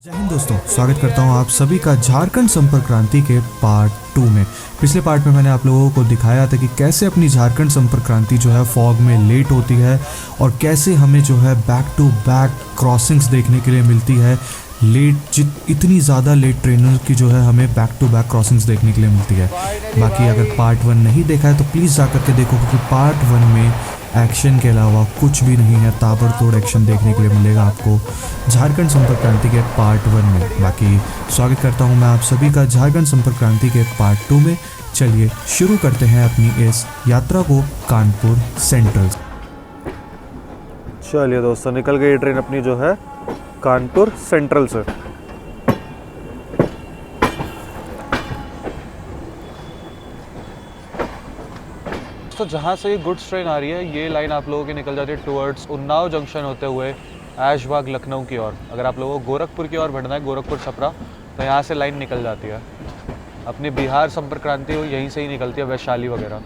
जय हिंद दोस्तों, स्वागत करता हूं आप सभी का झारखंड संपर्क क्रांति के पार्ट 2 में। पिछले पार्ट में मैंने आप लोगों को दिखाया था कि कैसे अपनी झारखंड संपर्क क्रांति जो है फॉग में लेट होती है और कैसे हमें जो है बैक टू बैक क्रॉसिंग्स देखने के लिए मिलती है। इतनी ज़्यादा लेट ट्रेनर की जो है हमें बैक टू बैक क्रॉसिंग्स देखने के लिए मिलती है। बाकी अगर पार्ट 1 नहीं देखा है तो प्लीज़ जा करके देखो, क्योंकि पार्ट 1 में एक्शन के अलावा कुछ भी नहीं है। ताबड़तोड़ एक्शन देखने के लिए मिलेगा आपको झारखंड संपर्क क्रांति के पार्ट 1 में। बाकी स्वागत करता हूं मैं आप सभी का झारखंड संपर्क क्रांति के पार्ट 2 में। चलिए शुरू करते हैं अपनी इस यात्रा को कानपुर सेंट्रल। चलिए दोस्तों, निकल गई ट्रेन अपनी जो है कानपुर सेंट्रल से। तो जहाँ से ये गुड्स ट्रेन आ रही है, ये लाइन आप लोगों की निकल जाती है टुवर्ड्स उन्नाव जंक्शन होते हुए ऐशबाग लखनऊ की ओर। अगर आप लोगों को गोरखपुर की ओर बढ़ना है, गोरखपुर छपरा, तो यहाँ से लाइन निकल जाती है। अपनी बिहार संपर्क क्रांति यहीं से ही निकलती है, वैशाली वगैरह।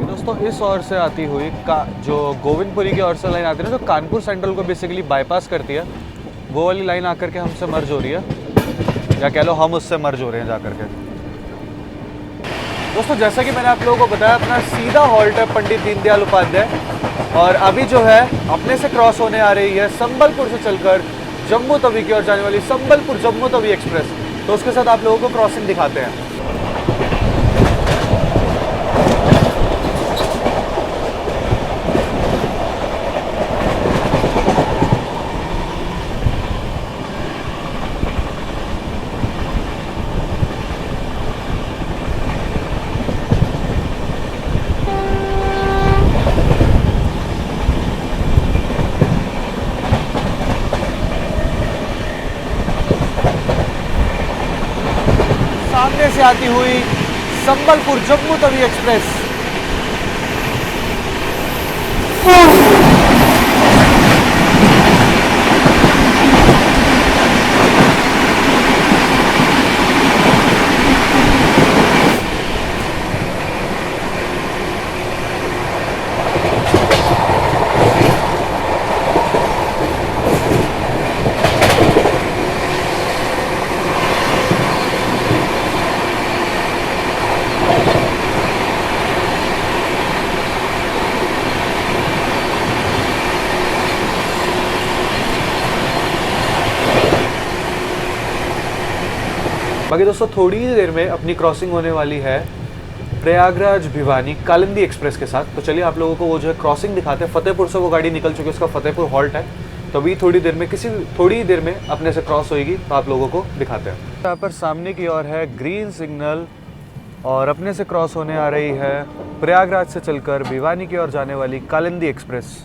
दोस्तों इस ओर से आती हुई जो गोविंदपुरी की ओर से लाइन आती है ना, जो कानपुर सेंट्रल को बेसिकली बाईपास करती है, वो वाली लाइन आकर के हमसे मर्ज हो रही है, या कह लो हम उससे मर्ज हो रहे हैं जाकर के। दोस्तों जैसा कि मैंने आप लोगों को बताया, अपना सीधा हॉल्ट है पंडित दीनदयाल उपाध्याय, और अभी जो है अपने से क्रॉस होने आ रही है संबलपुर से चलकर जम्मू तवी की ओर जाने वाली संबलपुर जम्मू तवी एक्सप्रेस। तो उसके साथ आप लोगों को क्रॉसिंग दिखाते हैं। सामने से आती हुई संबलपुर जम्मू तवी एक्सप्रेस। बाकी दोस्तों थोड़ी ही देर में अपनी क्रॉसिंग होने वाली है प्रयागराज भिवानी कालिंदी एक्सप्रेस के साथ। तो चलिए आप लोगों को वो जो है क्रॉसिंग दिखाते हैं। फतेहपुर से वो गाड़ी निकल चुकी है, उसका फतेहपुर हॉल्ट है, तो अभी थोड़ी ही देर में अपने से क्रॉस होगी, तो आप लोगों को दिखाते हैं। यहाँ पर सामने की ओर है ग्रीन सिग्नल, और अपने से क्रॉस होने आ रही है प्रयागराज से चलकर भिवानी की ओर जाने वाली Kalindi express.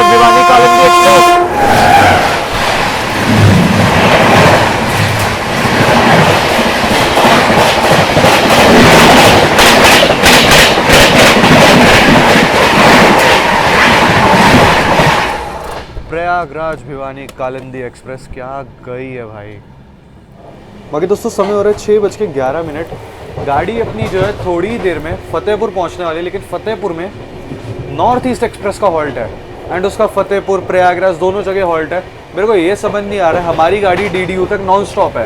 Bhiwani Kalindi express. Prayagraj Bhiwani Kalindi express क्या गई है भाई। बाकी दोस्तों समय हो रहा है 6:11। गाड़ी अपनी जो है थोड़ी ही देर में फतेहपुर पहुंचने वाली है, लेकिन फतेहपुर में नॉर्थ ईस्ट एक्सप्रेस का हॉल्ट है, एंड उसका फतेहपुर प्रयागराज दोनों जगह हॉल्ट है। मेरे को ये समझ नहीं आ रहा है, हमारी गाड़ी डीडीयू तक नॉन स्टॉप है,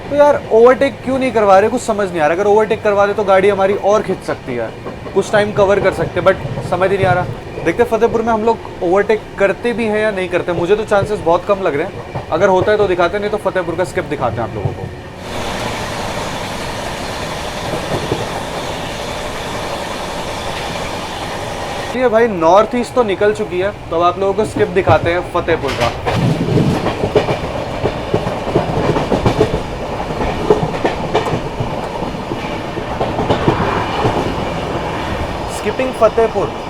तो यार ओवरटेक क्यों नहीं करवा रहे, कुछ समझ नहीं आ रहा। अगर ओवरटेक करवा दे तो गाड़ी हमारी और खिंच सकती है, कुछ टाइम कवर कर सकते, बट समझ ही नहीं आ रहा। देखते फतेहपुर में हम लोग ओवरटेक करते भी हैं या नहीं करते। मुझे तो चांसेस बहुत कम लग रहे हैं। अगर होता है तो दिखाते, नहीं तो फतेहपुर का स्किप दिखाते हैं आप लोगों को। ये भाई नॉर्थ ईस्ट तो निकल चुकी है, तो अब आप लोगों को स्किप दिखाते हैं फतेहपुर का। स्किपिंग फतेहपुर।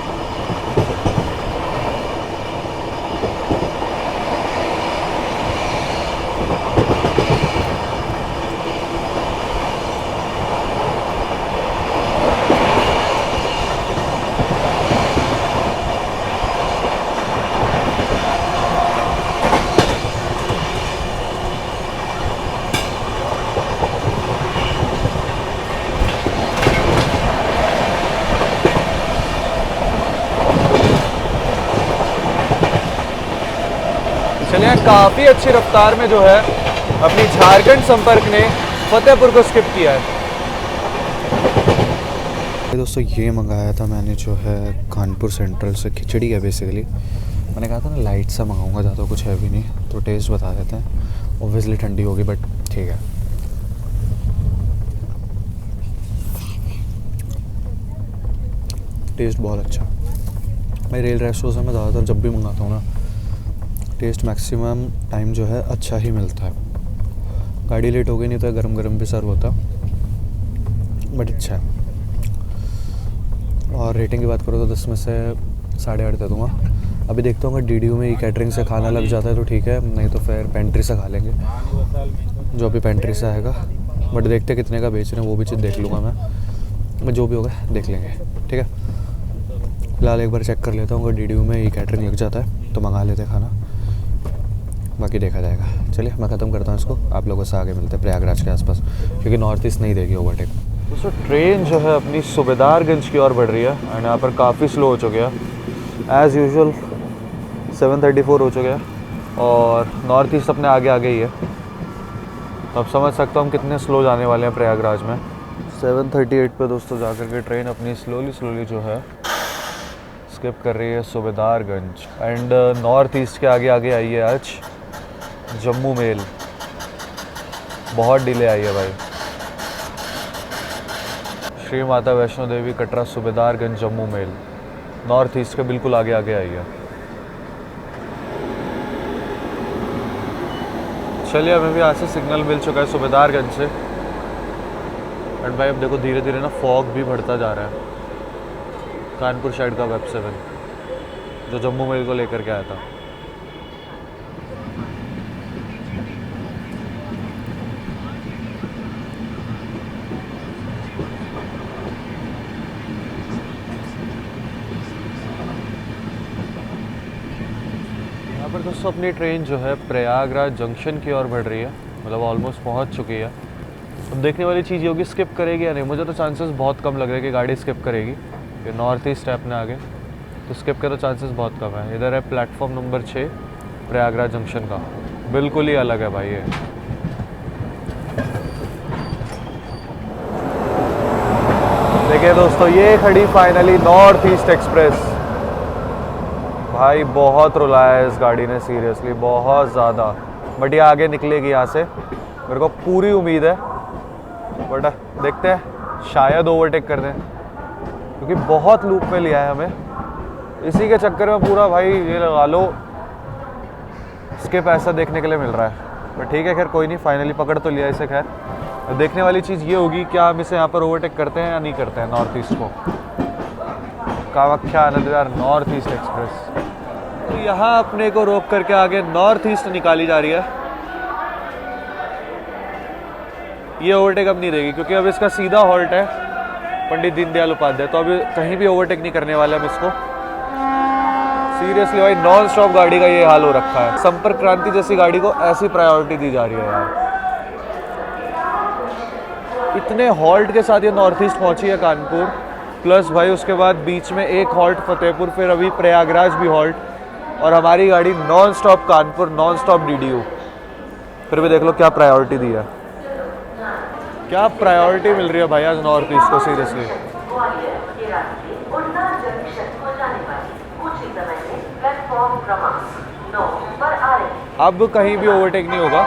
चलिए काफ़ी अच्छी रफ्तार में जो है अपनी झारखंड संपर्क ने फतेहपुर को स्किप किया है। दोस्तों ये मंगाया था मैंने जो है कानपुर सेंट्रल से, खिचड़ी है बेसिकली। मैंने कहा था ना लाइट सा मंगाऊंगा, ज़्यादा कुछ है भी नहीं, तो टेस्ट बता देते हैं। ऑब्वियसली ठंडी होगी बट ठीक है। टेस्ट बहुत अच्छा। मैं रेल रेस्टोरेंट से मैं ज़्यादातर जब भी मंगाता हूँ ना, टेस्ट मैक्सिमम टाइम जो है अच्छा ही मिलता है। गाड़ी लेट हो गई नहीं तो गरम गरम भी सर्व होता, बट अच्छा है। और रेटिंग की बात करो तो 10 में से 8.5 दे दूँगा। अभी देखता हूँ अगर DDU में ई कैटरिंग से खाना लग जाता है तो ठीक है, नहीं तो फिर पेंट्री से खा लेंगे, जो भी पेंट्री से आएगा। बट देखते कितने का बेच रहे हैं वो भी चीज़ देख लूँगा मैं जो भी होगा देख लेंगे, ठीक है। फिलहाल एक बार चेक कर लेता हूँ, अगर DDU में ई कैटरिंग लग जाता है तो मंगा लेते खाना, बाकी देखा जाएगा। चलिए मैं ख़त्म करता हूँ इसको, आप लोगों से आगे मिलते हैं प्रयागराज के आसपास, क्योंकि नॉर्थ ईस्ट नहीं देगी ओवरटेक। दोस्तों ट्रेन जो है अपनी सूबेदारगंज की ओर बढ़ रही है एंड यहाँ पर काफ़ी स्लो हो चुके हैं एज़ यूजुअल। 7:34 हो चुके हैं और नॉर्थ ईस्ट अपने आगे आगे ही है, तो अब समझ सकता हूँ हम कितने स्लो जाने वाले हैं प्रयागराज में। 7:38 पे दोस्तों जाकर के ट्रेन अपनी स्लोली जो है स्किप कर रही है सूबेदारगंज एंड नॉर्थ ईस्ट के आगे आगे आई है आज जम्मू मेल। बहुत डिले आई है भाई। Shri Mata Vaishno Devi Katra Subedarganj Jammu mail north east के बिल्कुल आगे आगे आई है। चलिए हमें भी यहाँ से सिग्नल मिल चुका है सूबेदारगंज से एंड भाई अब देखो धीरे धीरे ना फॉग भी बढ़ता जा रहा है। कानपुर साइड का वेब 7 जो जम्मू मेल को लेकर के आया था। यहाँ पर दोस्तों अपनी ट्रेन जो है प्रयागराज जंक्शन की ओर बढ़ रही है, मतलब ऑलमोस्ट पहुँच चुकी है। अब देखने वाली चीज़ ये होगी स्किप करेगी या नहीं। मुझे तो चांसेस बहुत कम लग रहे हैं कि गाड़ी स्किप करेगी। ये नॉर्थ ईस्ट है अपने आगे, तो स्किप के तो चांसेस बहुत कम है। इधर है प्लेटफॉर्म नंबर 6 प्रयागराज जंक्शन का, बिल्कुल ही अलग है भाई ये। देखिए दोस्तों ये खड़ी फाइनली नॉर्थ ईस्ट एक्सप्रेस। भाई बहुत रुलाया है इस गाड़ी ने सीरियसली, बहुत ज़्यादा। बट ये आगे निकलेगी यहाँ से, मेरे को पूरी उम्मीद है। बट देखते हैं शायद ओवरटेक कर दें, क्योंकि बहुत लूप में लिया है हमें। इसी के चक्कर में पूरा भाई ये लगा लो स्किप ऐसा देखने के लिए मिल रहा है। पर ठीक है खैर कोई नहीं, फाइनली पकड़ तो लिया इसे। खैर देखने वाली चीज़ ये होगी क्या हम इसे यहाँ पर ओवरटेक करते हैं या नहीं करते हैं नॉर्थ ईस्ट को। Kamakhya Anand Vihar north east express. तो यहाँ अपने को रोक करके आगे नॉर्थ ईस्ट निकाली जा रही है। ये ओवरटेक अब नहीं देगी, क्योंकि अब इसका सीधा हॉल्ट है पंडित दीनदयाल उपाध्याय, तो अभी कहीं भी ओवरटेक नहीं करने वाले हम इसको। सीरियसली भाई नॉन स्टॉप गाड़ी का ये हाल हो रखा है। संपर्क क्रांति जैसी गाड़ी को ऐसी प्रायोरिटी दी जा रही है यार। इतने हॉल्ट के साथ ये नॉर्थ ईस्ट पहुंची है कानपुर, प्लस भाई उसके बाद बीच में एक हॉल्ट फतेहपुर, फिर अभी प्रयागराज भी हॉल्ट, और हमारी गाड़ी non stop Kanpur, non stop DDU। फिर भी देख लो क्या प्रायोरिटी दी है, क्या प्रायोरिटी मिल रही है भाई आज नॉर्थ ईस्ट को सीरियसली। अब कहीं भी ओवरटेक नहीं होगा।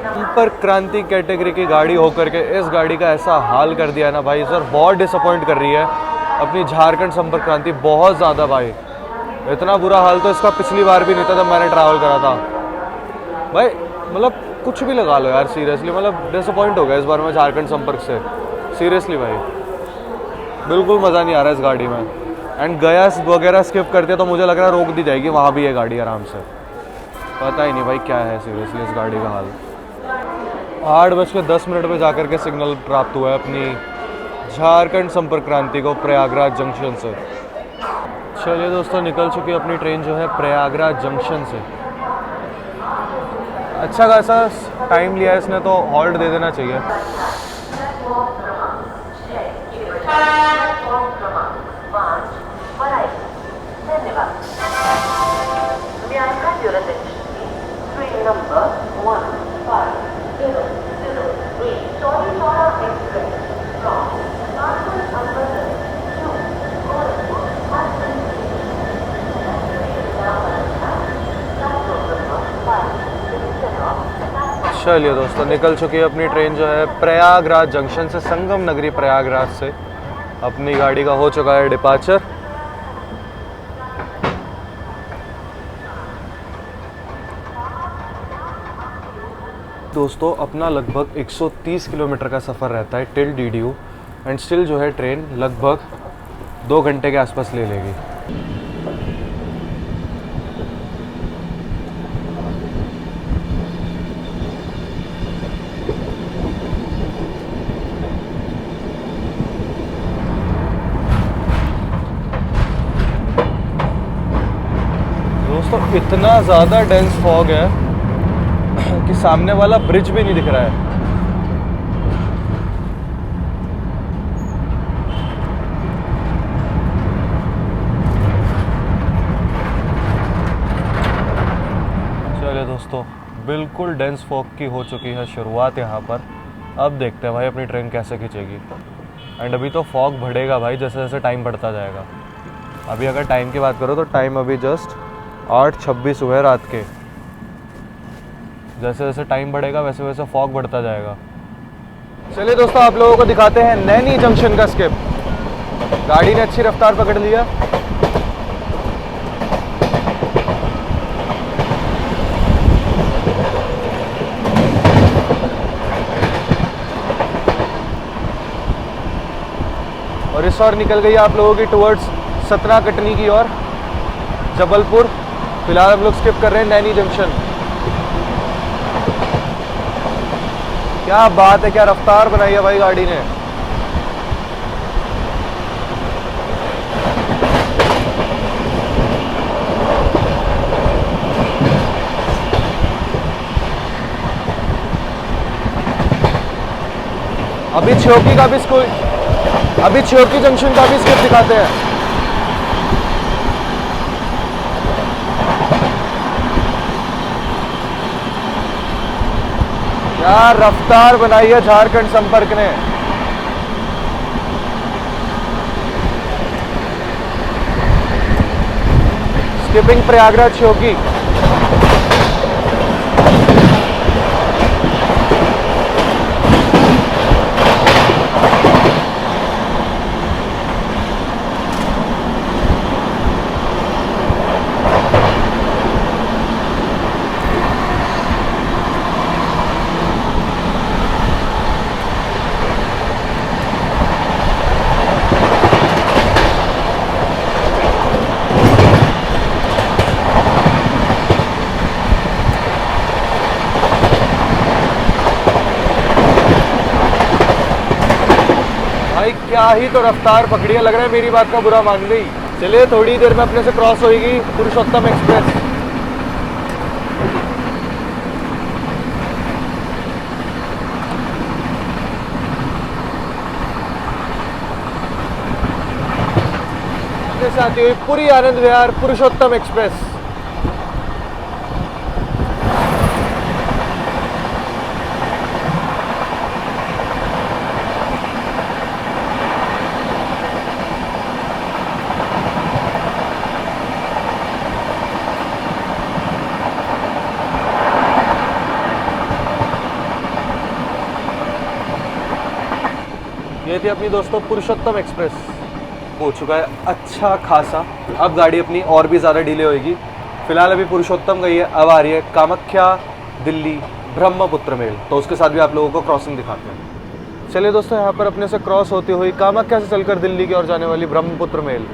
संपर्क क्रांति कैटेगरी की गाड़ी होकर के इस गाड़ी का ऐसा हाल कर दिया है ना भाई, सर बहुत डिसअपॉइंट कर रही है अपनी झारखंड संपर्क क्रांति, बहुत ज़्यादा भाई। इतना बुरा हाल तो इसका पिछली बार भी नहीं था जब मैंने ट्रैवल करा था भाई। मतलब कुछ भी लगा लो यार सीरियसली, मतलब डिसअपॉइंट हो गया इस बार मैं झारखंड संपर्क से सीरियसली भाई। बिल्कुल मज़ा नहीं आ रहा है इस गाड़ी में। एंड गया वगैरह स्किप करते तो मुझे लग रहा है रोक दी जाएगी वहाँ भी ये गाड़ी आराम से। पता ही नहीं भाई क्या है सीरियसली इस गाड़ी का हाल। 8:10 पे जाकर के सिग्नल प्राप्त हुआ है अपनी झारखंड संपर्क क्रांति को प्रयागराज जंक्शन से। चलिए दोस्तों निकल चुकी है अपनी ट्रेन जो है प्रयागराज जंक्शन से। अच्छा खासा टाइम लिया है इसने, तो हॉल्ट दे देना चाहिए। धन्यवाद। चलिए दोस्तों, निकल चुकी है अपनी ट्रेन जो है प्रयागराज जंक्शन से, संगम नगरी प्रयागराज से। अपनी गाड़ी का हो चुका है डिपार्चर। दोस्तों अपना लगभग 130 किलोमीटर का सफ़र रहता है टिल डीडीयू, एंड स्टिल जो है ट्रेन लगभग 2 घंटे के आसपास ले लेगी। दोस्तों इतना ज़्यादा डेंस फॉग है कि सामने वाला ब्रिज भी नहीं दिख रहा है। चलिए दोस्तों, बिल्कुल डेंस फॉग की हो चुकी है शुरुआत यहाँ पर। अब देखते हैं भाई अपनी ट्रेन कैसे खींचेगी। एंड अभी तो फॉग बढ़ेगा भाई जैसे जैसे टाइम बढ़ता जाएगा। अभी अगर टाइम की बात करो तो टाइम अभी जस्ट 8:26 हुआ है रात के। जैसे जैसे टाइम बढ़ेगा वैसे वैसे फॉग बढ़ता जाएगा। चलिए दोस्तों, आप लोगों को दिखाते हैं नैनी जंक्शन का स्किप। गाड़ी ने अच्छी रफ्तार पकड़ लिया। और इस ओर निकल गई आप लोगों की टुवर्ड्स सतना कटनी की ओर, जबलपुर। फिलहाल हम लोग स्किप कर रहे हैं नैनी जंक्शन। क्या बात है, क्या रफ्तार बनाई है भाई गाड़ी ने। अभी छियोकी का भी अभी छियोकी जंक्शन का भी स्किप दिखाते हैं। क्या रफ्तार बनाई है झारखंड संपर्क ने। स्किपिंग प्रयागराज छियोकी। भाई क्या ही तो रफ्तार पकड़ी है, लग रहा है मेरी बात का बुरा मान गई। चलिए थोड़ी देर में अपने से क्रॉस होगी पुरुषोत्तम एक्सप्रेस। अपने से आती हुई पूरी आनंद विहार पुरुषोत्तम एक्सप्रेस। ये थी अपनी दोस्तों पुरुषोत्तम एक्सप्रेस। हो चुका है अच्छा खासा, अब गाड़ी अपनी और भी ज़्यादा डिले होएगी। फिलहाल अभी पुरुषोत्तम गई है, अब आ रही है कामाख्या दिल्ली ब्रह्मपुत्र मेल, तो उसके साथ भी आप लोगों को क्रॉसिंग दिखाते हैं। चलिए दोस्तों, यहाँ पर अपने से क्रॉस होती हुई कामाख्या से चलकर दिल्ली की ओर जाने वाली ब्रह्मपुत्र मेल।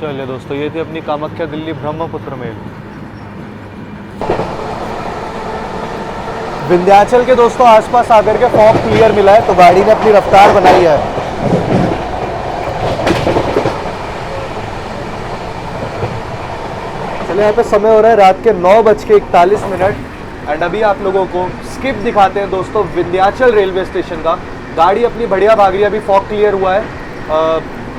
चलिए दोस्तों, ये थी अपनी कामाख्या दिल्ली ब्रह्मपुत्र मेल। विंध्याचल के दोस्तों आसपास आकर के फॉग क्लियर मिला है, तो गाड़ी ने अपनी रफ्तार बनाई है। चलिए यहाँ पे समय हो रहा है रात के 9:41 एंड अभी आप लोगों को स्किप दिखाते हैं दोस्तों विंध्याचल रेलवे स्टेशन का। गाड़ी अपनी बढ़िया भाग रही है, अभी फॉग क्लियर हुआ है।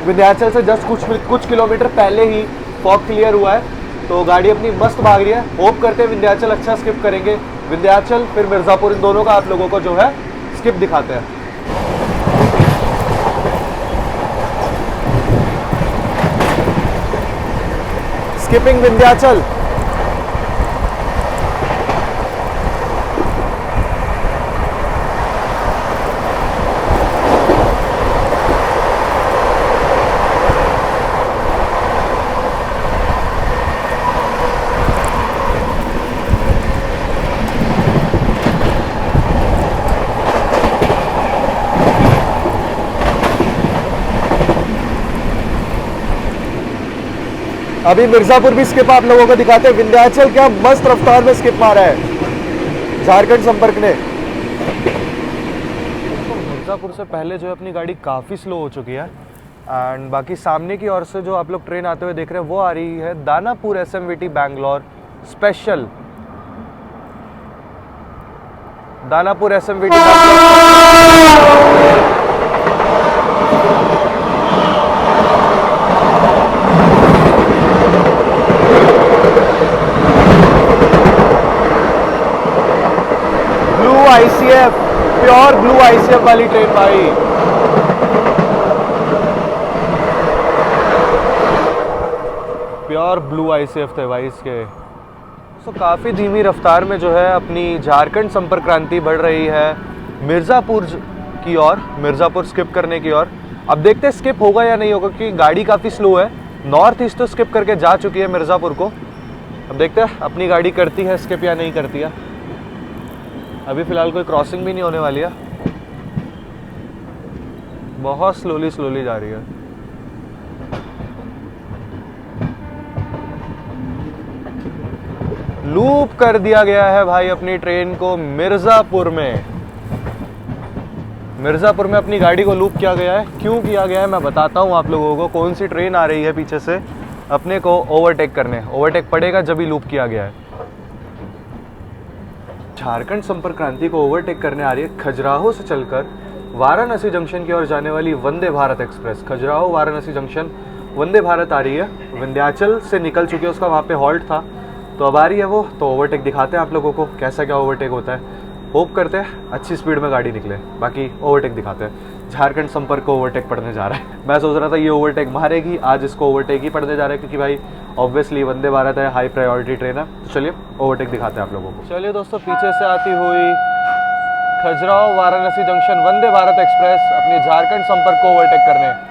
विंध्याचल से जस्ट कुछ किलोमीटर पहले ही फॉग क्लियर हुआ है, तो गाड़ी अपनी मस्त भाग रही है। होप करते हैं विंध्याचल अच्छा स्किप करेंगे। विंध्याचल फिर मिर्ज़ापुर, इन दोनों का आप लोगों को जो है स्किप दिखाते हैं। स्किपिंग विंध्याचल। अभी मिर्ज़ापुर भी स्किप आप लोगों को दिखाते हैं। विंध्याचल क्या मस्त रफ्तार में स्किप मारा है झारखंड संपर्क ने। तो मिर्ज़ापुर से पहले जो है अपनी गाड़ी काफ़ी स्लो हो चुकी है। एंड बाकी सामने की ओर से जो आप लोग ट्रेन आते हुए देख रहे हैं वो आ रही है Danapur SMVT Bangalore special. Danapur SMVT ICF, pure blue ICF वाली ट्रेन भाई। प्योर ब्लू ICF थे भाई इसके। तो काफ़ी धीमी रफ्तार में जो है अपनी झारखंड संपर्क क्रांति बढ़ रही है मिर्ज़ापुर की ओर, मिर्ज़ापुर स्किप करने की ओर। अब देखते हैं स्किप होगा या नहीं होगा, क्योंकि गाड़ी काफ़ी स्लो है। नॉर्थ ईस्ट तो स्किप करके जा चुकी है मिर्ज़ापुर को। अब देखते हैं अपनी गाड़ी करती है स्किप या नहीं करती है। अभी फ़िलहाल कोई क्रॉसिंग भी नहीं होने वाली है, बहुत स्लोली जा रही है। लूप कर दिया गया है भाई अपनी ट्रेन को मिर्ज़ापुर में। मिर्ज़ापुर में अपनी गाड़ी को लूप किया गया है। क्यों किया गया है मैं बताता हूँ आप लोगों को। कौन सी ट्रेन आ रही है पीछे से अपने को ओवरटेक करने, ओवरटेक पड़ेगा जब ही लूप किया गया है। झारखंड संपर्क क्रांति को ओवरटेक करने आ रही है खजुराहो से चलकर वाराणसी जंक्शन की ओर जाने वाली वंदे भारत एक्सप्रेस। खजुराहो वाराणसी जंक्शन वंदे भारत आ रही है। विंध्याचल से निकल चुकी है, उसका वहाँ पे हॉल्ट था, तो अब आ रही है वो। तो ओवरटेक दिखाते हैं आप लोगों को कैसा क्या ओवरटेक होता है। होप करते हैं अच्छी स्पीड में गाड़ी निकले। बाकी ओवरटेक दिखाते हैं। झारखंड संपर्क को ओवरटेक पड़ने जा रहा है। मैं सोच रहा था ये ओवरटेक मारेगी, आज इसको ओवरटेक ही पड़ने जा रहा है, क्योंकि भाई ऑब्वियसली वंदे भारत है, हाई प्रायोरिटी ट्रेन है। तो चलिए ओवरटेक दिखाते हैं आप लोगों को। चलिए दोस्तों, पीछे से आती हुई खजुराहो वाराणसी जंक्शन वंदे भारत एक्सप्रेस अपनी झारखंड संपर्क को ओवरटेक करने।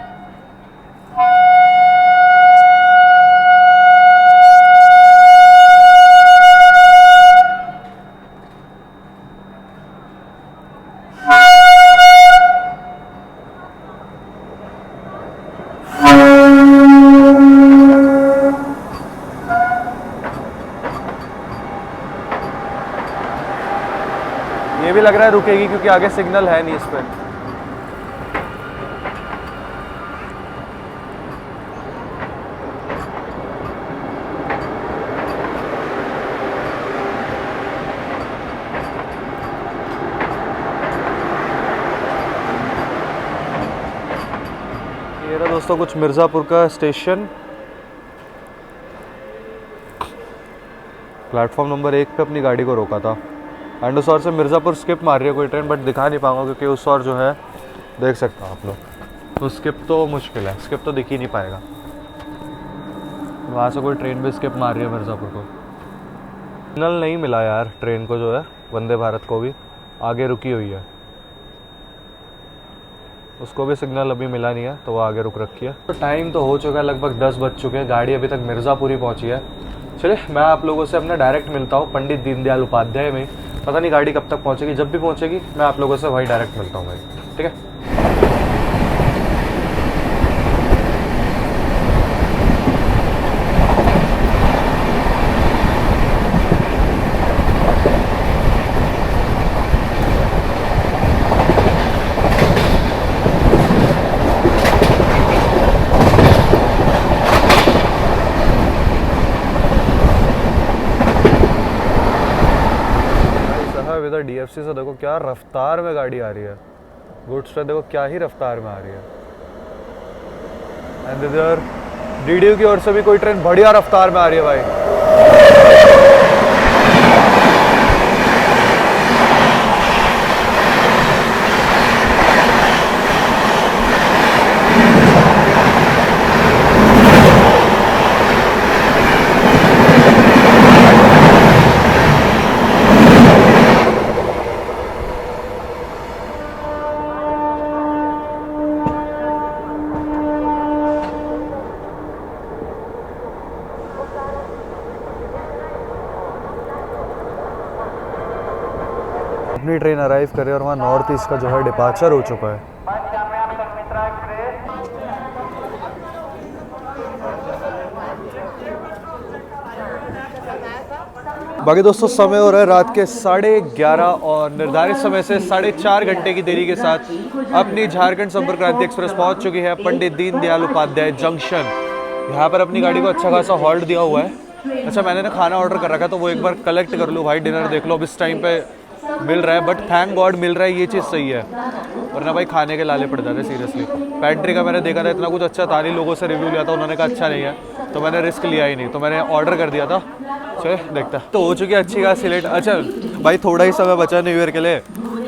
ये भी लग रहा है रुकेगी, क्योंकि आगे सिग्नल है नहीं इस पे। ये रहा दोस्तों कुछ मिर्ज़ापुर का स्टेशन। प्लेटफॉर्म नंबर 1 पे अपनी गाड़ी को रोका था। एंड उस ओर से मिर्ज़ापुर स्किप मार रही है कोई ट्रेन, बट दिखा नहीं पाऊंगा क्योंकि उस ओर जो है देख सकते हो आप लोग, तो स्किप तो मुश्किल है, स्किप तो दिख ही नहीं पाएगा। वहाँ से कोई ट्रेन भी स्किप मार रही है मिर्ज़ापुर को। सिग्नल नहीं मिला यार ट्रेन को, जो है वंदे भारत को भी आगे रुकी हुई है, उसको भी सिग्नल अभी मिला नहीं है, तो वो आगे रुक रखी है। तो टाइम तो हो चुका है, लगभग 10 बज चुके हैं। गाड़ी अभी तक मिर्ज़ापुर ही पहुँची है। चलिए मैं आप लोगों से अपना डायरेक्ट मिलता हूँ पंडित दीनदयाल उपाध्याय में। पता नहीं गाड़ी कब तक पहुँचेगी, जब भी पहुँचेगी मैं आप लोगों से वही डायरेक्ट मिलता हूँ भाई, ठीक है। DFC से देखो क्या रफ्तार में गाड़ी आ रही है, गुड्स ट्रेन देखो क्या ही रफ्तार में आ रही है। एंड इधर DDU की ओर से भी कोई ट्रेन बढ़िया रफ्तार में आ रही है भाई। अपनी ट्रेन अराइव करे और वहाँ नॉर्थ ईस्ट का जो है डिपार्चर हो चुका है। बाकी दोस्तों समय हो रहा है रात के 11:30 और निर्धारित समय से 4.5 घंटे की देरी के साथ अपनी झारखंड संपर्क क्रांति एक्सप्रेस पहुंच चुकी है पंडित दीनदयाल उपाध्याय जंक्शन। यहाँ पर अपनी गाड़ी को अच्छा खासा हॉल्ट दिया हुआ है। अच्छा मैंने ना खाना ऑर्डर कर रखा है तो वो एक बार कलेक्ट कर लो भाई, डिनर देख लो अब इस टाइम पे मिल रहा है, बट थैंक गॉड मिल रहा है, ये चीज़ सही है, वरना भाई खाने के लाले पड़ जाते सीरियसली। पैंट्री का मैंने देखा था इतना कुछ अच्छा था नहीं, लोगों से रिव्यू लिया था उन्होंने कहा अच्छा नहीं है, तो मैंने रिस्क लिया ही नहीं, तो मैंने ऑर्डर कर दिया था। चलो देखता तो हो चुकी है अच्छी खासी लेट। अच्छा भाई थोड़ा ही समय बचा न्यू ईयर के लिए,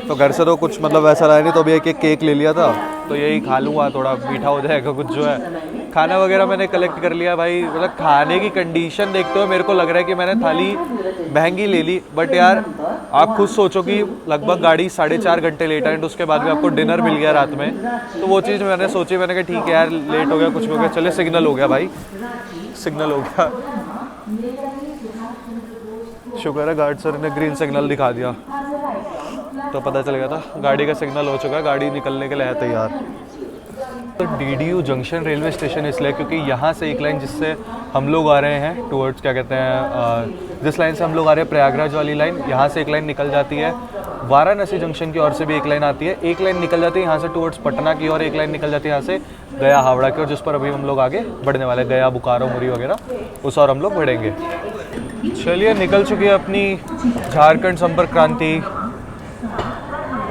तो घर से तो कुछ मतलब वैसा लाया नहीं, तो अभी एक केक ले लिया था, तो यही खा लूँगा, थोड़ा मीठा हो जाएगा कुछ जो है। खाना वगैरह मैंने कलेक्ट कर लिया भाई। मतलब खाने की कंडीशन देखते हुए मेरे को लग रहा है कि मैंने थाली महंगी ले ली, बट यार आप खुद सोचो कि लगभग गाड़ी 4.5 घंटे लेट है एंड उसके बाद भी आपको डिनर मिल गया रात में, तो वो चीज़ मैंने सोची, मैंने कहा ठीक है यार लेट हो गया कुछ भी हो गया, चले सिग्नल हो गया भाई, सिग्नल हो गया। शुक्र है गार्ड सर ने ग्रीन सिग्नल दिखा दिया, तो पता चल गया था गाड़ी का सिग्नल हो चुका है, गाड़ी निकलने के लिए है तैयार। तो DDU जंक्शन रेलवे स्टेशन इसलिए क्योंकि यहाँ से एक लाइन जिससे हम लोग आ रहे हैं टूवर्ड्स क्या कहते हैं, जिस लाइन से हम लोग आ रहे हैं प्रयागराज वाली लाइन, यहाँ से एक लाइन निकल जाती है, वाराणसी जंक्शन की ओर से भी एक लाइन आती है, एक लाइन निकल जाती है यहाँ से टूवर्ड्स पटना की, और एक लाइन निकल जाती है यहाँ से गया हावड़ा की ओर, जिस पर अभी हम लोग आगे बढ़ने वाले, गया बोकारो मुरी वगैरह उस और हम लोग बढ़ेंगे। चलिए निकल चुकी है अपनी झारखंड संपर्क क्रांति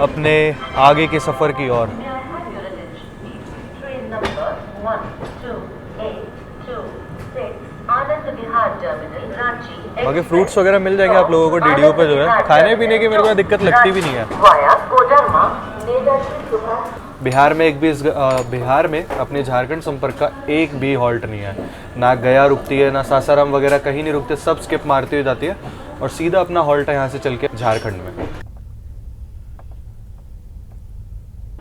अपने आगे के सफ़र की ओर। बाकी फ्रूट्स वगैरह मिल जाएंगे आप लोगों को DDU पे जो है, खाने पीने की मेरे को दिक्कत लगती भी नहीं है। बिहार में अपने झारखंड संपर्क का एक भी हॉल्ट नहीं है, ना गया रुकती है ना सासाराम वगैरह कहीं नहीं रुकते, सब स्किप मारती हुई जाती है और सीधा अपना हॉल्ट है यहाँ से चल के झारखंड में।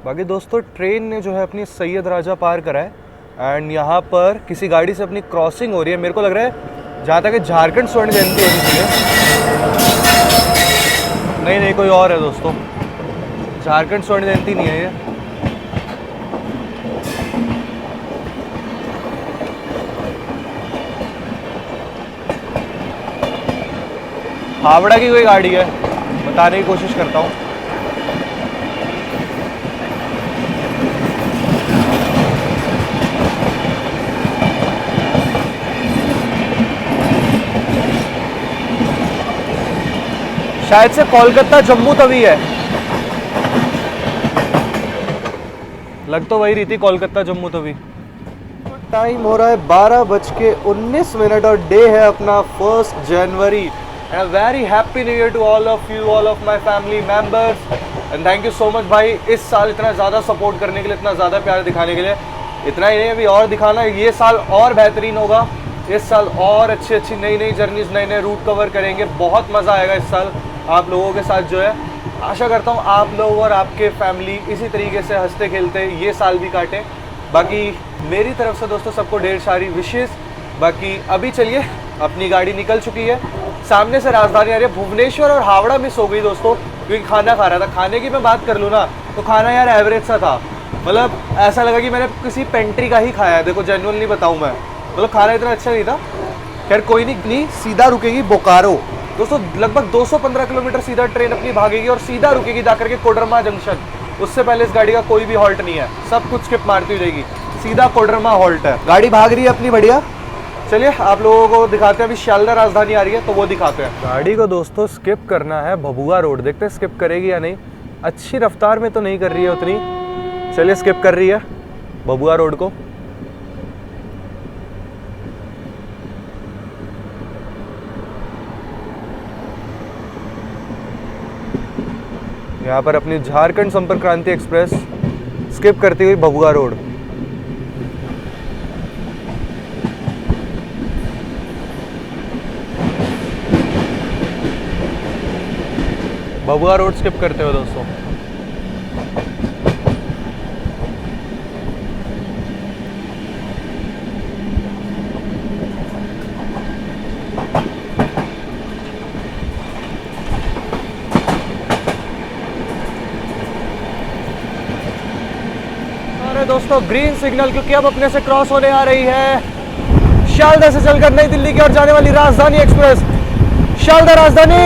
बाकी दोस्तों ट्रेन ने जो है अपनी सैयद राजा पार करा है एंड यहाँ पर किसी गाड़ी से अपनी क्रॉसिंग हो रही है, मेरे को लग रहा है जहाँ तक झारखंड स्वर्ण जयंती होनी चाहिए, नहीं कोई और है दोस्तों, झारखंड स्वर्ण जयंती नहीं है ये। हावड़ा की कोई गाड़ी है, बताने की कोशिश करता हूँ। शायद से कोलकाता जम्मू तवी है, लग तो वही रही थी कोलकाता जम्मू तवी। टाइम हो रहा है 12:19 और डे है अपना 1 जनवरी। And a very happy new year to all of you, all of my family members, and thank you so much भाई इस साल इतना ज़्यादा सपोर्ट करने के लिए, इतना ज़्यादा प्यार दिखाने के लिए। इतना ही नहीं अभी और दिखाना है, ये साल और बेहतरीन होगा, इस साल और अच्छी नई जर्नीज, नए रूट कवर करेंगे, बहुत मज़ा आएगा इस साल आप लोगों के साथ जो है। आशा करता हूँ आप लोग और आपके फैमिली इसी तरीके से हंसते खेलते ये साल भी काटें। बाकी मेरी तरफ से दोस्तों सबको ढेर सारी विशेष। बाकी अभी चलिए, अपनी गाड़ी निकल चुकी है, सामने से राजधानी आ रही है, भुवनेश्वर और हावड़ा मिस हो गई दोस्तों क्योंकि खाना खा रहा था। खाने की मैं बात कर लूँ ना तो खाना यार एवरेज सा था, मतलब ऐसा लगा कि मैंने किसी पेंट्री का ही खाया है, देखो जेन्युइनली बताऊँ मैं, मतलब खाना इतना अच्छा नहीं था। खैर कोई नहीं, सीधा रुकेगी बोकारो दोस्तों, लगभग 215 किलोमीटर सीधा ट्रेन अपनी भागेगी और सीधा रुकेगी जाकर के कोडरमा जंक्शन। उससे पहले इस गाड़ी का कोई भी हॉल्ट नहीं है, सब कुछ स्किप मारती हुई जाएगी, सीधा कोडरमा हॉल्ट है। गाड़ी भाग रही है अपनी बढ़िया, चलिए आप लोगों को दिखाते हैं, अभी शियालदह राजधानी आ रही है तो वो दिखाते हैं। गाड़ी को दोस्तों स्किप करना है भभुआ रोड, देखते हैं स्किप करेगी या नहीं। अच्छी रफ्तार में तो नहीं कर रही है उतनी, चलिए स्किप कर रही है भभुआ रोड को। यहाँ पर अपनी झारखंड संपर्क क्रांति एक्सप्रेस स्किप करती हुई Bhabhua road. Bhabhua road skip करते हुए दोस्तों। अरे दोस्तों ग्रीन सिग्नल, क्योंकि अब अपने से क्रॉस होने आ रही है शियालदह से चलकर नई दिल्ली की ओर जाने वाली राजधानी एक्सप्रेस। शियालदह राजधानी,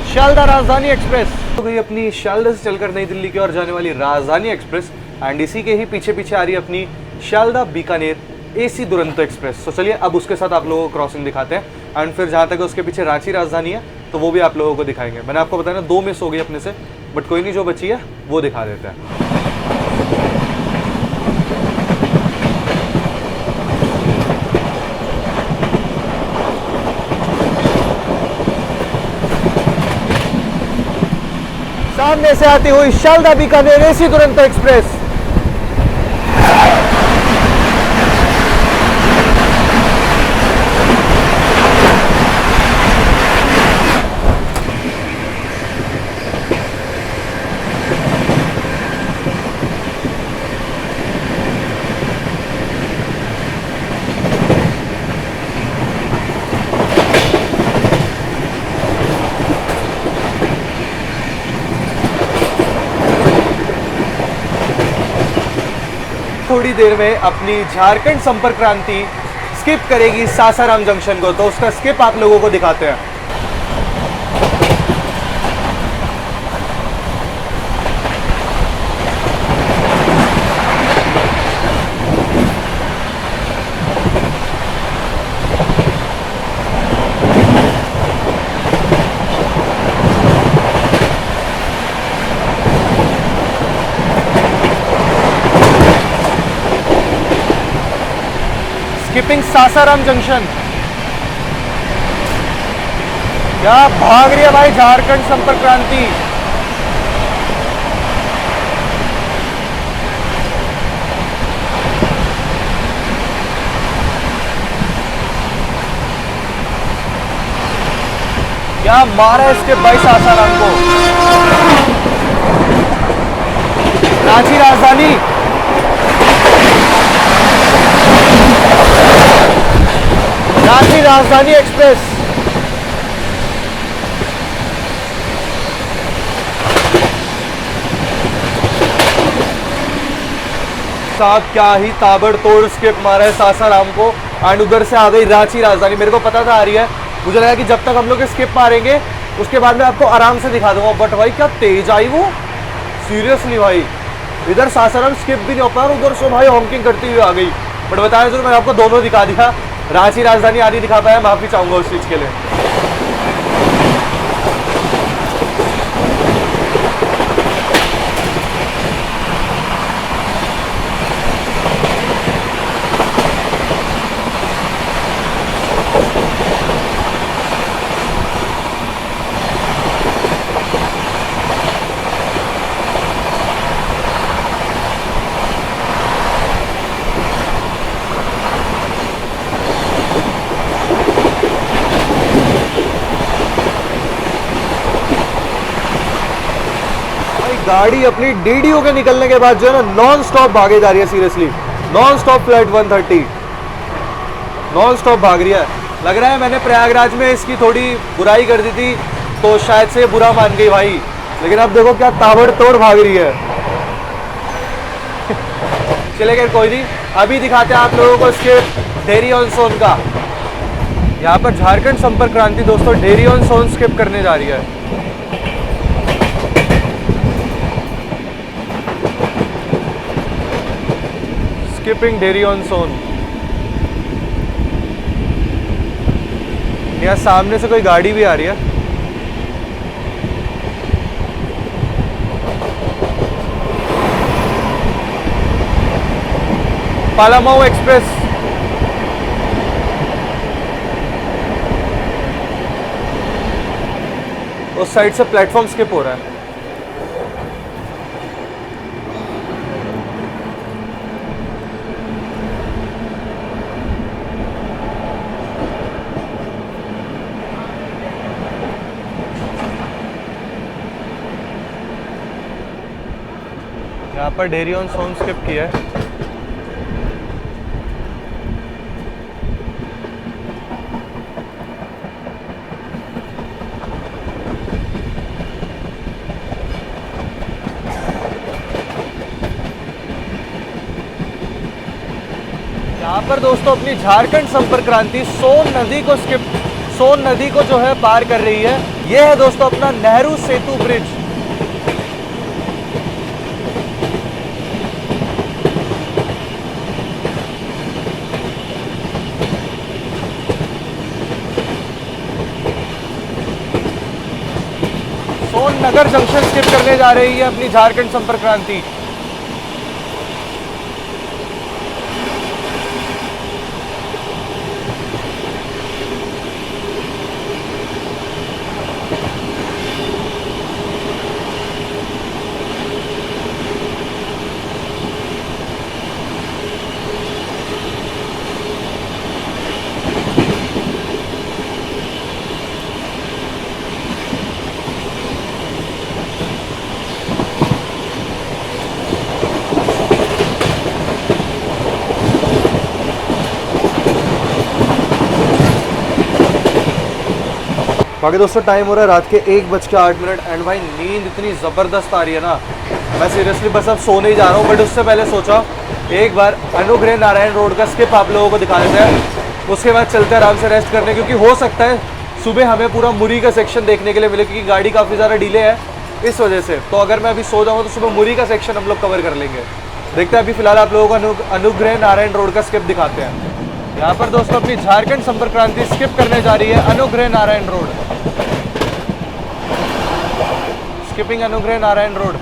शियालदह राजधानी एक्सप्रेस तो गई अपनी शियालदह से चलकर नई दिल्ली की ओर जाने वाली राजधानी एक्सप्रेस। एंड इसी के ही पीछे पीछे आ रही है अपनी शियालदह बीकानेर एसी दुरंतो एक्सप्रेस। तो चलिए अब उसके साथ आप लोगों को क्रॉसिंग दिखाते हैं एंड फिर जहाँ तक उसके पीछे रांची राजधानी है तो वो भी आप लोगों को दिखाएंगे। मैंने आपको बताया ना 2 मिस हो गई अपने से, बट कोई नहीं, जो बची है वो दिखा देते हैं। सामने से आती हुई शियालदह बीकानेर एसी दुरंतो एक्सप्रेस। थोड़ी देर में अपनी झारखंड संपर्क क्रांति स्किप करेगी सासाराम जंक्शन को, तो उसका स्किप आप लोगों को दिखाते हैं। Skipping Sasaram junction. क्या भाग रही है भाई झारखंड संपर्क क्रांति। क्या मारा है इसके भाई सासाराम को। रांची राजधानी, रांची राजधानी एक्सप्रेस। साथ क्या ही ताबड़तोड़ स्किप मारा है सासाराम को एंड उधर से आ गई रांची राजधानी। मेरे को पता था आ रही है, मुझे लगा कि जब तक हम लोग स्किप मारेंगे उसके बाद मैं आपको आराम से दिखा दूंगा, बट भाई क्या तेज आई वो, सीरियसली भाई। इधर सासाराम स्किप भी नहीं हो पाया, उधर से भाई हॉकिंग करती हुई आ गई। बट बताया जरूर, मैंने आपको दोनों दिखा दिया, रांची राजधानी आदि दिखा पाया, माफी चाहूंगा उस चीज के लिए। गाड़ी अपनी डीडीओ के निकलने के बाद जो है ना नॉन स्टॉप भागे जा रही है, seriously non stop flight 130 non stop भाग रही है। लग रहा है मैंने प्रयागराज में इसकी थोड़ी बुराई कर दी थी तो शायद से बुरा मान गई भाई, लेकिन अब देखो क्या ताबड़तोड़ भाग रही है। चलेगा कोई नहीं, अभी दिखाते हैं आप लोगों को इसके डेरी ऑन सोन का। यहाँ पर झारखंड संपर्क क्रांति दोस्तों डेरी ऑन सोन स्किप करने जा रही है। स्किपिंग डेरी ऑन सोन। यहाँ सामने से कोई गाड़ी भी आ रही है। पालामाऊ एक्सप्रेस। उस साइड से प्लेटफॉर्म स्किप हो रहा है। यहाँ पर डेरी ऑन सोन स्किप किया है। यहाँ पर दोस्तों अपनी झारखंड संपर्क क्रांति सोन नदी को जो है पार कर रही है। ये है दोस्तों अपना नेहरू सेतु bridge. Son Nagar junction skip करने जा रही है अपनी झारखंड संपर्क क्रांति। बाकी दोस्तों टाइम हो रहा है रात के 1:08 एंड भाई नींद इतनी ज़बरदस्त आ रही है ना, मैं सीरियसली बस अब सोने ही जा रहा हूँ। बट उससे पहले सोचा एक बार अनुग्रह नारायण रोड का स्किप आप लोगों को दिखा देते हैं, उसके बाद चलते हैं आराम से रेस्ट करने, क्योंकि हो सकता है सुबह हमें पूरा मुरी का सेक्शन देखने के लिए मिले, क्योंकि गाड़ी काफ़ी ज़्यादा डिले है इस वजह से। तो अगर मैं अभी सो जाऊँ तो सुबह मुरी का सेक्शन हम लोग कवर कर लेंगे। देखते हैं, अभी फिलहाल आप लोगों को अनुग्रह नारायण रोड का स्किप दिखाते हैं। यहाँ पर दोस्तों अपनी झारखंड संपर्क क्रांति स्किप करने जा रही है Anugrah Narayan road. Skipping Anugrah Narayan road.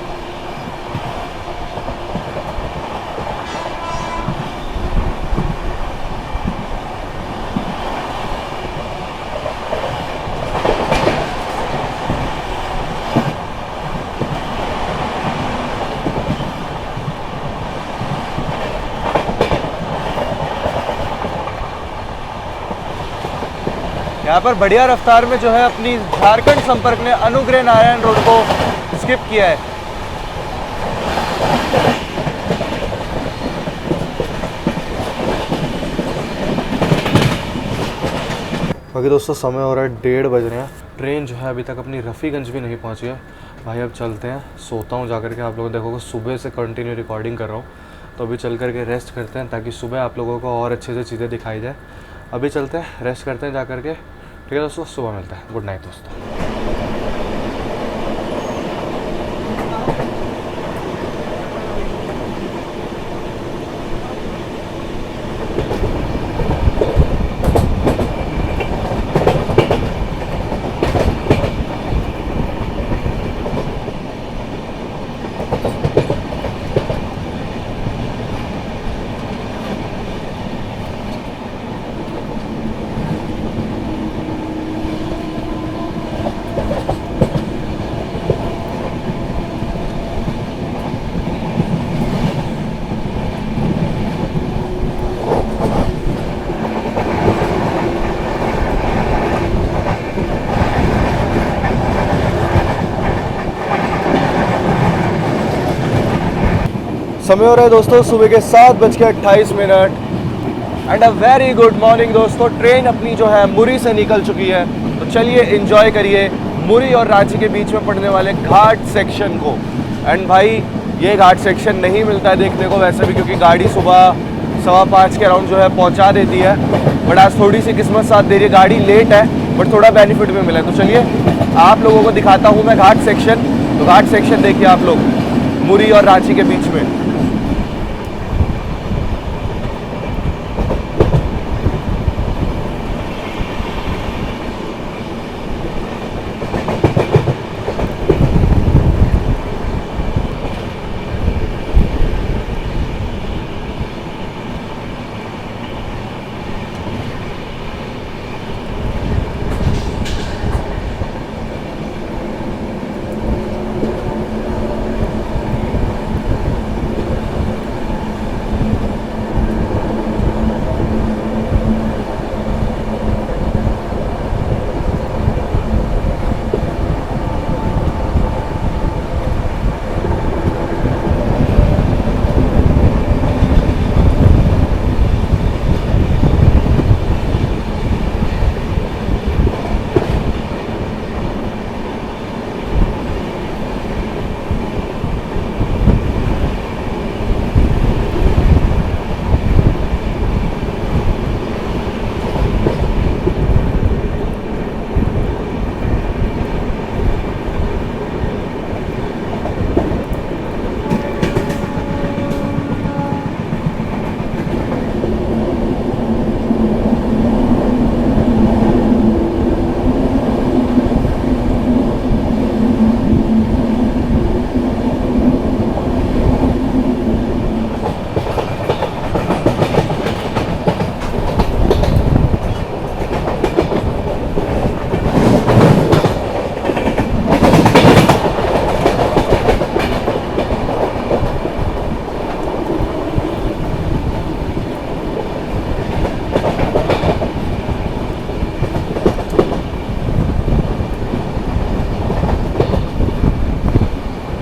यहाँ पर बढ़िया रफ्तार में जो है अपनी झारखंड संपर्क ने अनुग्रह नारायण रोड को स्किप किया है। बाकी दोस्तों समय हो रहा है 1:30 बज रहे हैं। ट्रेन जो है अभी तक अपनी रफ़ीगंज भी नहीं पहुंची है। भाई अब चलते हैं, सोता हूँ जाकर के। आप लोग देखोगे सुबह से कंटिन्यू रिकॉर्डिंग कर रहा हूँ, तो अभी चल करके रेस्ट करते हैं ताकि सुबह आप लोगों को और अच्छे से चीज़ें दिखाई जाए। अभी चलते हैं, रेस्ट करते हैं जा करके। ठीक है दोस्तों, सुबह मिलता है। गुड नाइट दोस्तों। समय हो रहा है दोस्तों सुबह के 7:28 and a very good morning दोस्तों। ट्रेन अपनी जो है मुरी से निकल चुकी है, तो चलिए एंजॉय करिए मुरी और रांची के बीच में पड़ने वाले घाट सेक्शन को। एंड भाई ये घाट सेक्शन नहीं मिलता है देखने को वैसे भी, क्योंकि गाड़ी सुबह 5:15 के अराउंड जो है पहुंचा देती है। बट आज थोड़ी सी किस्मत साथ दे रही है, गाड़ी लेट है बट थोड़ा बेनिफिट भी मिला है। तो चलिए आप लोगों को दिखाता हूँ मैं घाट सेक्शन। तो घाट सेक्शन देखिए आप लोग मुरी और रांची के बीच में।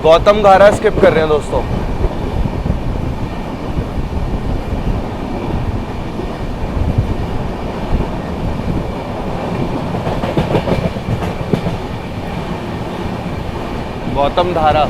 गौतम घारा स्किप कर रहे हैं दोस्तों। गौतम धारा।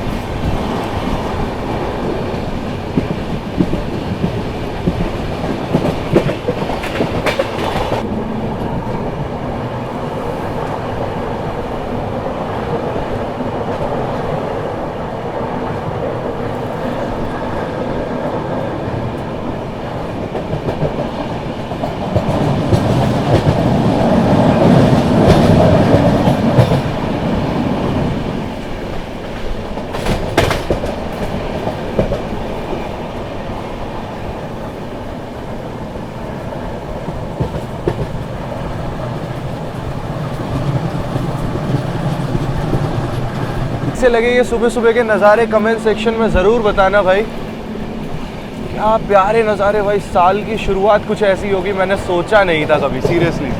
कैसे लगे ये सुबह सुबह के नज़ारे कमेंट सेक्शन में ज़रूर बताना भाई। क्या प्यारे नज़ारे भाई, साल की शुरुआत कुछ ऐसी होगी मैंने सोचा नहीं था कभी, सीरियसली।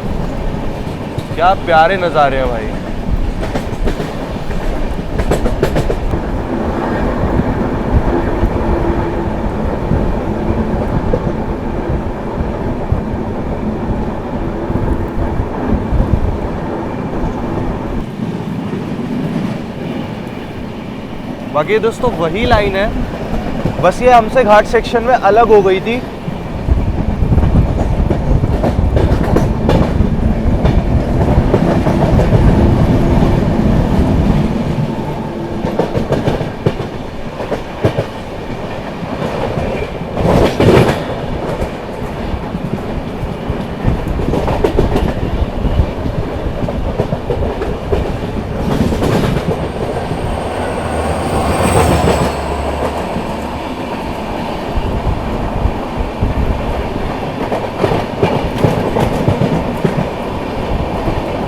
क्या प्यारे नज़ारे हैं भाई। बाकी दोस्तों वही लाइन है, बस ये हमसे घाट सेक्शन में अलग हो गई थी।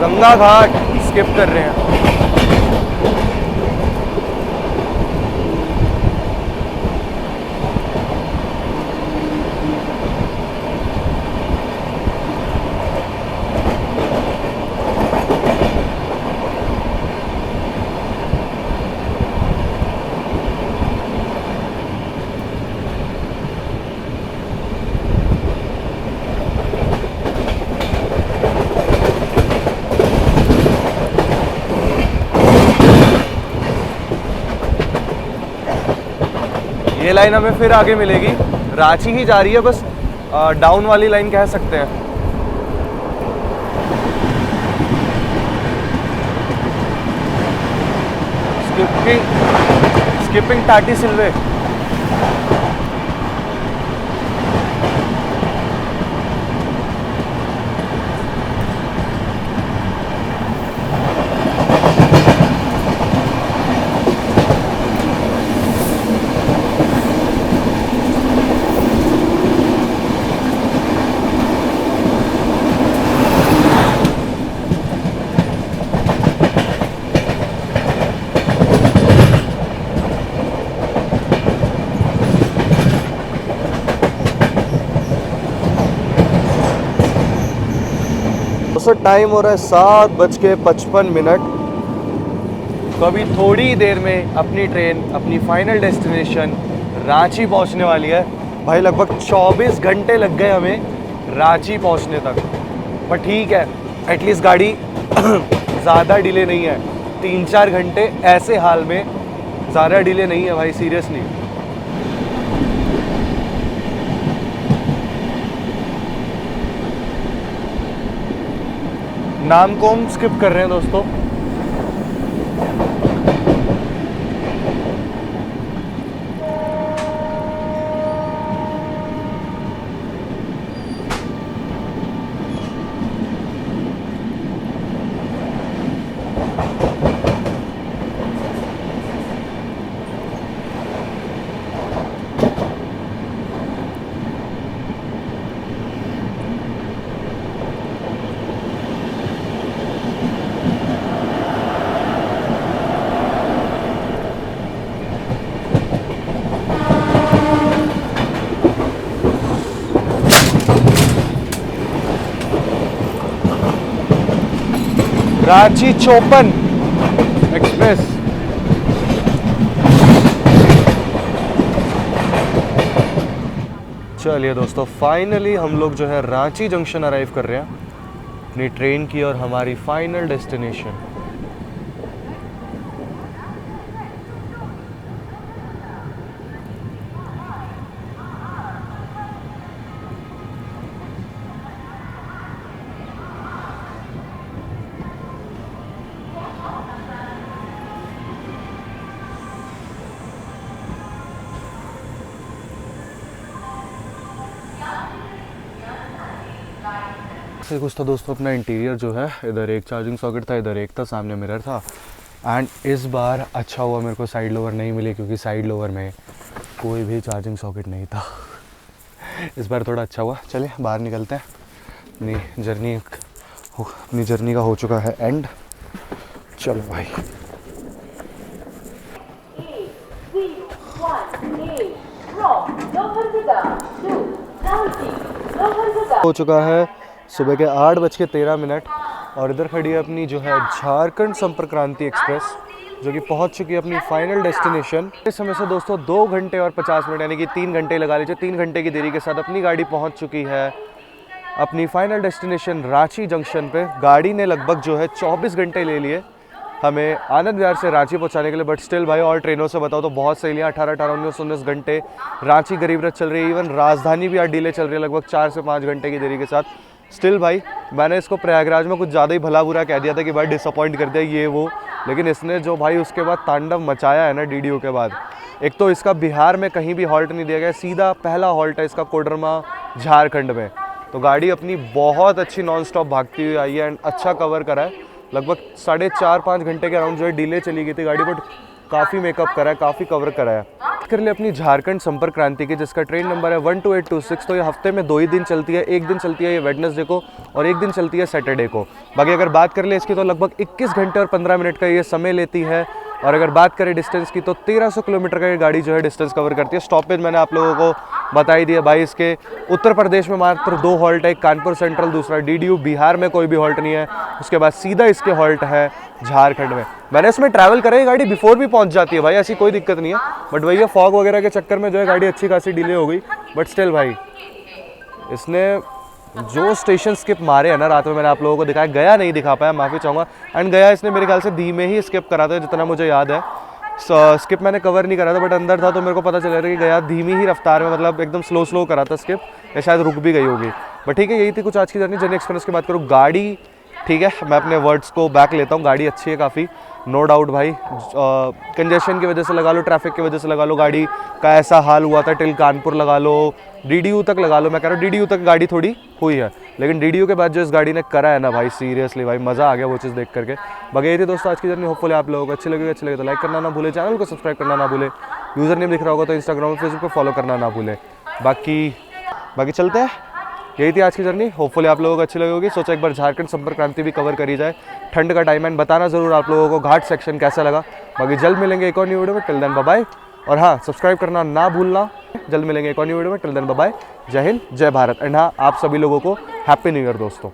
गंगा घाट स्किप कर रहे हैं। ये लाइन हमें फिर आगे मिलेगी, रांची ही जा रही है, बस डाउन वाली लाइन कह सकते हैं। स्किपिंग टाटी सिल्वे। दोस्तों टाइम हो रहा है 7:55। तो अभी थोड़ी देर में अपनी ट्रेन अपनी फाइनल डेस्टिनेशन रांची पहुंचने वाली है। भाई लगभग 24 घंटे लग गए हमें रांची पहुंचने तक, पर ठीक है, एटलीस्ट गाड़ी ज़्यादा डिले नहीं है। 3-4 घंटे ऐसे हाल में ज़्यादा डिले नहीं है भाई, सीरियसली। नामकोम स्किप कर रहे हैं दोस्तों। रांची 54 एक्सप्रेस। चलिए दोस्तों, फाइनली हम लोग जो है रांची जंक्शन अराइव कर रहे हैं अपनी ट्रेन की और हमारी फाइनल डेस्टिनेशन। से कुछ था दोस्तों, अपना इंटीरियर जो है, इधर एक चार्जिंग सॉकेट था, इधर एक था, सामने मिरर था। एंड इस बार अच्छा हुआ मेरे को साइड लोवर नहीं मिली, क्योंकि साइड लोवर में कोई भी चार्जिंग सॉकेट नहीं था। इस बार थोड़ा अच्छा हुआ। चलिए बाहर निकलते हैं। अपनी जर्नी का हो चुका है एंड। चलो भाई, हो चुका है सुबह के 8:13 और इधर खड़ी है अपनी जो है झारखंड संपर्क क्रांति एक्सप्रेस, जो कि पहुंच चुकी है अपनी फाइनल डेस्टिनेशन। इस समय से दोस्तों 2 घंटे और 50 मिनट यानी कि 3 घंटे लगा लीजिए, 3 घंटे की देरी के साथ अपनी गाड़ी पहुंच चुकी है अपनी फाइनल डेस्टिनेशन रांची जंक्शन पे। गाड़ी ने लगभग जो है 24 घंटे ले लिए हमें आनंद विहार से रांची पहुंचाने के लिए, बट स्टिल भाई और ट्रेनों से बताओ तो बहुत सही लिया। 18, 19 घंटे रांची गरीब रथ चल रही है। इवन राजधानी भी आज डिले चल रही है लगभग 4 से 5 घंटे की देरी के साथ। स्टिल भाई मैंने इसको प्रयागराज में कुछ ज़्यादा ही भला बुरा कह दिया था कि भाई डिसअपॉइंट कर दिया ये वो, लेकिन इसने जो भाई उसके बाद तांडव मचाया है ना DDU के बाद। एक तो इसका बिहार में कहीं भी हॉल्ट नहीं दिया गया, सीधा पहला हॉल्ट है इसका कोडरमा झारखंड में। तो गाड़ी अपनी बहुत अच्छी नॉन स्टॉप भागती हुई आई है एंड अच्छा कवर करा है। लगभग 4.5-5 घंटे के अराउंड जो है डिले चली गई थी गाड़ी, बट काफ़ी मेकअप करा है, काफ़ी कवर करा है। कर ले अपनी झारखंड संपर्क क्रांति की, जिसका ट्रेन नंबर है 12826। तो ये हफ्ते में 2 ही दिन चलती है, एक दिन चलती है ये वेडनेसडे को और एक दिन चलती है सैटरडे को। बाकी अगर बात कर ले इसकी तो लगभग 21 घंटे और 15 मिनट का ये समय लेती है। और अगर बात करें डिस्टेंस की तो 1300 किलोमीटर का ये गाड़ी जो है डिस्टेंस कवर करती है। स्टॉपेज मैंने आप लोगों को बता ही दिया भाई, इसके उत्तर प्रदेश में मात्र 2 हॉल्ट है, एक कानपुर सेंट्रल, दूसरा DDU। बिहार में कोई भी हॉल्ट नहीं है। उसके बाद सीधा इसके हॉल्ट है झारखंड में। मैंने इसमें ट्रैवल करा, गाड़ी बिफोर भी पहुंच जाती है भाई, ऐसी कोई दिक्कत नहीं है। बट वही है, फॉग वगैरह के चक्कर में जो है गाड़ी अच्छी खासी डिले हो गई। बट स्टिल भाई इसने जो स्टेशन स्किप मारे हैं ना रात में, मैंने आप लोगों को दिखाया। गया नहीं दिखा पाया, माफ़ी चाहूँगा। एंड गया इसने मेरे ख्याल से धीमे ही स्किप करा था जितना मुझे याद है। स्किप मैंने कवर नहीं करा था, बट अंदर था तो मेरे को पता चल रहा था कि गया धीमी ही रफ्तार में, मतलब एकदम स्लो करा था स्किप, या शायद रुक भी गई होगी। बट ठीक है, यही थी कुछ आज की जर्नी एक्सप्रेस की बात करूँ। गाड़ी ठीक है, मैं अपने वर्ड्स को बैक लेता हूँ, गाड़ी अच्छी है काफ़ी, नो डाउट भाई। कंजेशन की वजह से लगा लो, ट्रैफिक की वजह से लगा लो, गाड़ी का ऐसा हाल हुआ था टिल कानपुर लगा लो, DDU तक लगा लो। मैं कह रहा हूँ DDU तक गाड़ी थोड़ी हुई है, लेकिन DDU के बाद जो इस गाड़ी ने करा है ना भाई, सीरियसली भाई मज़ा आ गया वो चीज़ देख करके। बाकी ये थी दोस्तों आज की जर्नी। होपफुली आप लोगों को अच्छी लगे तो लाइक करना ना भूले, चैनल को सब्सक्राइब करना ना भूले, यूज़र नेम दिख रहा होगा तो इंस्टाग्राम और फेसबुक पर फॉलो करना ना भूले। बाकी चलते हैं, यही थी आज की जर्नी। होपफुली आप लोगों को अच्छी लगी होगी। सोचा एक बार झारखंड संपर्क क्रांति भी कवर करी जाए। ठंड का टाइम है, बताना ज़रूर आप लोगों को घाट सेक्शन कैसा लगा। बाकी जल्द मिलेंगे एक और न्यू वीडियो में, टिल देन बाय बाय। और हाँ, सब्सक्राइब करना ना भूलना। जल्द मिलेंगे एक और न्यू वीडियो में, टिल देन बाय बाय। जय हिंद, जय भारत। एंड हाँ, आप सभी लोगों को हैप्पी न्यू ईयर दोस्तों।